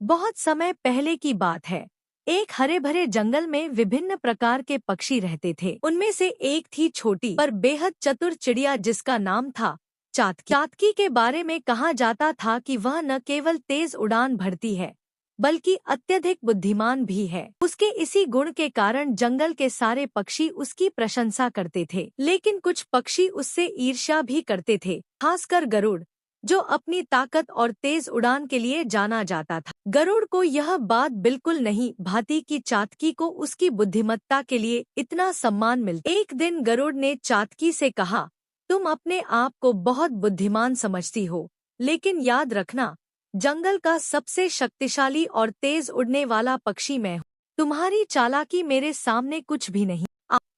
बहुत समय पहले की बात है। एक हरे भरे जंगल में विभिन्न प्रकार के पक्षी रहते थे। उनमें से एक थी छोटी पर बेहद चतुर चिड़िया जिसका नाम था चातकी। चातकी के बारे में कहा जाता था कि वह न केवल तेज उड़ान भरती है बल्कि अत्यधिक बुद्धिमान भी है। उसके इसी गुण के कारण जंगल के सारे पक्षी उसकी प्रशंसा करते थे, लेकिन कुछ पक्षी उससे ईर्ष्या भी करते थे, खासकर गरुड़, जो अपनी ताकत और तेज उड़ान के लिए जाना जाता था। गरुड़ को यह बात बिल्कुल नहीं भाती कि चातकी को उसकी बुद्धिमत्ता के लिए इतना सम्मान मिलता। एक दिन गरुड़ ने चातकी से कहा, तुम अपने आप को बहुत बुद्धिमान समझती हो, लेकिन याद रखना, जंगल का सबसे शक्तिशाली और तेज उड़ने वाला पक्षी मैं हूँ। तुम्हारी चालाकी मेरे सामने कुछ भी नहीं।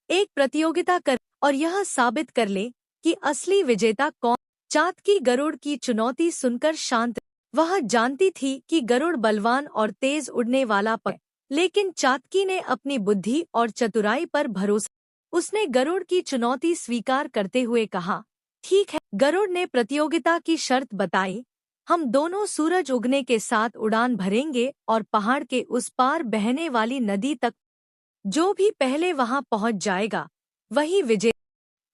एक प्रतियोगिता कर और यह साबित कर ले कि असली विजेता कौन। चातकी गरुड़ की चुनौती सुनकर शांत। वह जानती थी कि गरुड़ बलवान और तेज उड़ने वाला पक्षी, लेकिन चातकी ने अपनी बुद्धि और चतुराई पर भरोसा। उसने गरुड़ की चुनौती स्वीकार करते हुए कहा, ठीक है। गरुड़ ने प्रतियोगिता की शर्त बताई, हम दोनों सूरज उगने के साथ उड़ान भरेंगे और पहाड़ के उस पार बहने वाली नदी तक। जो भी पहले वहां पहुंच जाएगा वही विजय।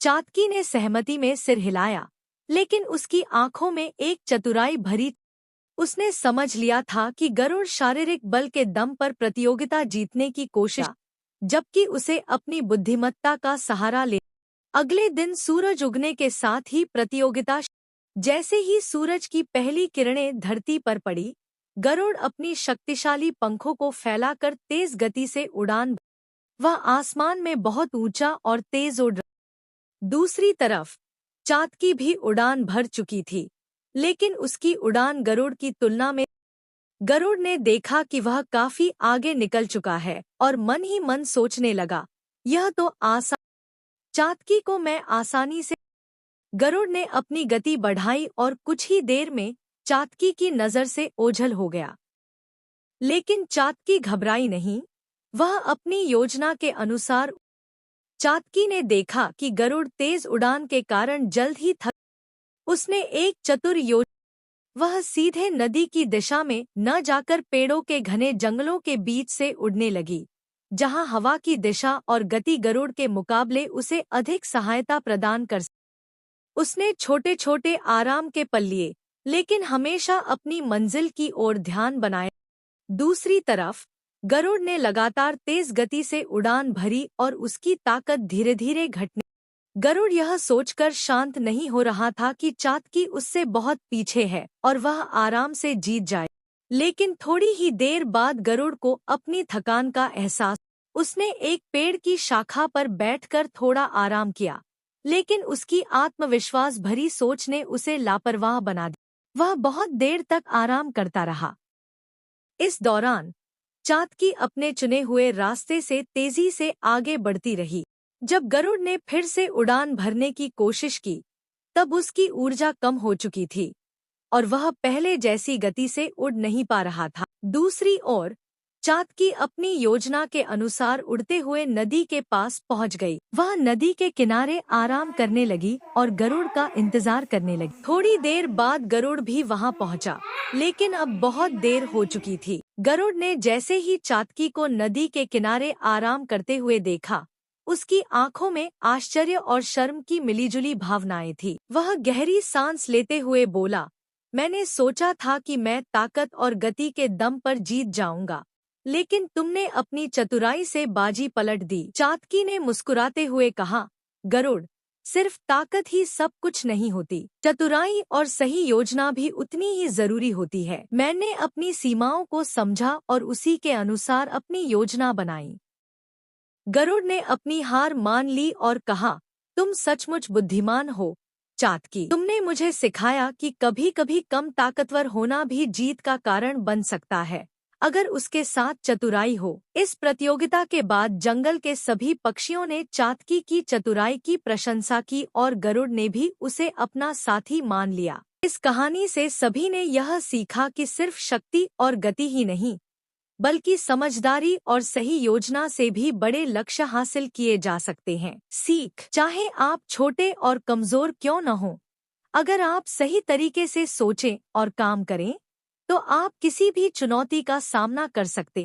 चातकी ने सहमति में सिर हिलाया, लेकिन उसकी आंखों में एक चतुराई भरी। उसने समझ लिया था कि गरुड़ शारीरिक बल के दम पर प्रतियोगिता जीतने की कोशिश, जबकि उसे अपनी बुद्धिमत्ता का सहारा ले। अगले दिन सूरज उगने के साथ ही प्रतियोगिता। जैसे ही सूरज की पहली किरणें धरती पर पड़ी, गरुड़ अपनी शक्तिशाली पंखों को फैलाकर तेज गति से उड़ान। वह आसमान में बहुत ऊंचा और तेज उड़ रहा। दूसरी तरफ चातकी भी उड़ान भर चुकी थी, लेकिन उसकी उड़ान गरुड़ की तुलना में। गरुड़ ने देखा कि वह काफी आगे निकल चुका है और मन ही मन सोचने लगा, यह तो आसान, चातकी को मैं आसानी से। गरुड़ ने अपनी गति बढ़ाई और कुछ ही देर में चातकी की नजर से ओझल हो गया। लेकिन चातकी घबराई नहीं, वह अपनी योजना के अनुसार। चातकी ने देखा कि गरुड़ तेज उड़ान के कारण जल्द ही थक। उसने एक चतुर योजना। वह सीधे नदी की दिशा में न जाकर पेड़ों के घने जंगलों के बीच से उड़ने लगी, जहां हवा की दिशा और गति गरुड़ के मुकाबले उसे अधिक सहायता प्रदान कर। उसने छोटे छोटे आराम के पल लिए, लेकिन हमेशा अपनी मंजिल की ओर ध्यान बनाया। दूसरी तरफ गरुड़ ने लगातार तेज गति से उड़ान भरी और उसकी ताकत धीरे धीरे घटने। गरुड़ यह सोचकर शांत नहीं हो रहा था कि चातकी उससे बहुत पीछे है और वह आराम से जीत जाए। लेकिन थोड़ी ही देर बाद गरुड़ को अपनी थकान का एहसास। उसने एक पेड़ की शाखा पर बैठकर थोड़ा आराम किया, लेकिन उसकी आत्मविश्वास भरी सोच ने उसे लापरवाह बना दिया। वह बहुत देर तक आराम करता रहा। इस दौरान चातकी अपने चुने हुए रास्ते से तेजी से आगे बढ़ती रही। जब गरुड़ ने फिर से उड़ान भरने की कोशिश की, तब उसकी ऊर्जा कम हो चुकी थी और वह पहले जैसी गति से उड़ नहीं पा रहा था। दूसरी ओर चातकी अपनी योजना के अनुसार उड़ते हुए नदी के पास पहुंच गई। वह नदी के किनारे आराम करने लगी और गरुड़ का इंतजार करने लगी। थोड़ी देर बाद गरुड़ भी वहां पहुंचा, लेकिन अब बहुत देर हो चुकी थी। गरुड़ ने जैसे ही चातकी को नदी के किनारे आराम करते हुए देखा, उसकी आंखों में आश्चर्य और शर्म की मिलीजुली भावनाएं थी। वह गहरी सांस लेते हुए बोला, मैंने सोचा था कि मैं ताकत और गति के दम पर जीत जाऊंगा, लेकिन तुमने अपनी चतुराई से बाजी पलट दी। चातकी ने मुस्कुराते हुए कहा, गरुड़, सिर्फ ताकत ही सब कुछ नहीं होती, चतुराई और सही योजना भी उतनी ही जरूरी होती है। मैंने अपनी सीमाओं को समझा और उसी के अनुसार अपनी योजना बनाई। गरुड़ ने अपनी हार मान ली और कहा, तुम सचमुच बुद्धिमान हो चातकी। तुमने मुझे सिखाया कि कभी कभी कम ताकतवर होना भी जीत का कारण बन सकता है, अगर उसके साथ चतुराई हो। इस प्रतियोगिता के बाद जंगल के सभी पक्षियों ने चातकी की चतुराई की प्रशंसा की और गरुड़ ने भी उसे अपना साथी मान लिया। इस कहानी से सभी ने यह सीखा कि सिर्फ शक्ति और गति ही नहीं, बल्कि समझदारी और सही योजना से भी बड़े लक्ष्य हासिल किए जा सकते हैं। सीख, चाहे आप छोटे और कमजोर क्यों न हो, अगर आप सही तरीके से सोचें और काम करें, तो आप किसी भी चुनौती का सामना कर सकते